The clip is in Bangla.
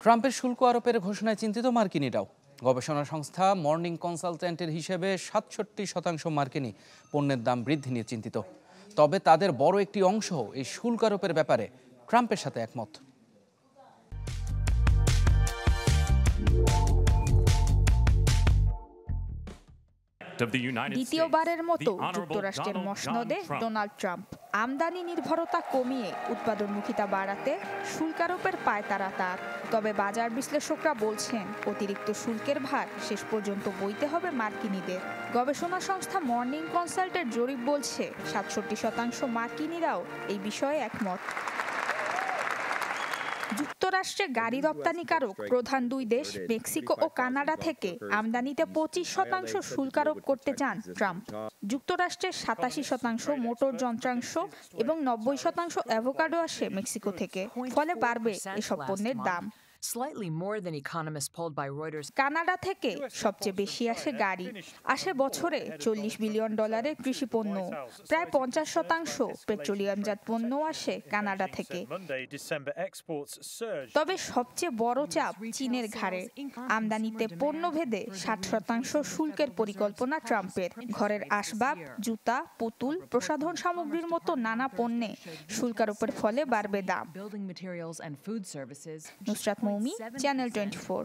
ট্রাম্পের শুল্ক আরোপের ঘোষণায় চিন্তিত মার্কিনিরাও। গবেষণা সংস্থা মর্নিং কনসালট্যান্টের হিসেবে ৬৭% মার্কিনি পণ্যের দাম বৃদ্ধি নিয়ে চিন্তিত। তবে তাদের বড় একটি অংশ এই শুল্ক আরোপের ব্যাপারে ট্রাম্পের সাথে একমত। দ্বিতীয়বারের মতো যুক্তরাষ্ট্রের মসনদে ডোনাল্ড ট্রাম্প আমদানি নির্ভরতা কমিয়ে উৎপাদনমুখিতা বাড়াতে শুল্ক আরোপের পায়তারা তার। তবে বাজার বিশ্লেষকরা বলছেন অতিরিক্ত শুল্কের ভার শেষ পর্যন্ত বইতে হবে মার্কিনীদের। গবেষণা সংস্থা মর্নিং কনসাল্টের জরিপ বলছে ৬৭% মার্কিনীরাও এই বিষয়ে একমত। যুক্তরাষ্ট্রে গাড়ি রপ্তানিকারক প্রধান দুই দেশ মেক্সিকো ও কানাডা থেকে আমদানিতে 25% শুল্ক আরোপ করতে চান ট্রাম্প। যুক্তরাষ্ট্রের 87% মোটর যন্ত্রাংশ এবং 90% অ্যাভোকাডো আসে মেক্সিকো থেকে, ফলে বাড়বে এসব পণ্যের দাম। কানাডা থেকে সবচেয়ে বেশি আসে গাড়ি, আসে বছরে $40 বিলিয়ন কৃষি পণ্য। প্রায় 50% পেট্রোলিয়ামজাত পণ্য আসে কানাডা থেকে। তবে সবচেয়ে বড় চাপ চীনের ঘাড়ে। আমদানিতে পণ্যভেদে 60% শুল্কের পরিকল্পনা ট্রাম্পের। ঘরের আসবাব, জুতা, পুতুল, প্রসাধন সামগ্রীর মতো নানা পণ্যে শুল্ক আরোপের ফলে বাড়বে দাম। নুসরাত মৌমি, চ্যানেল 24।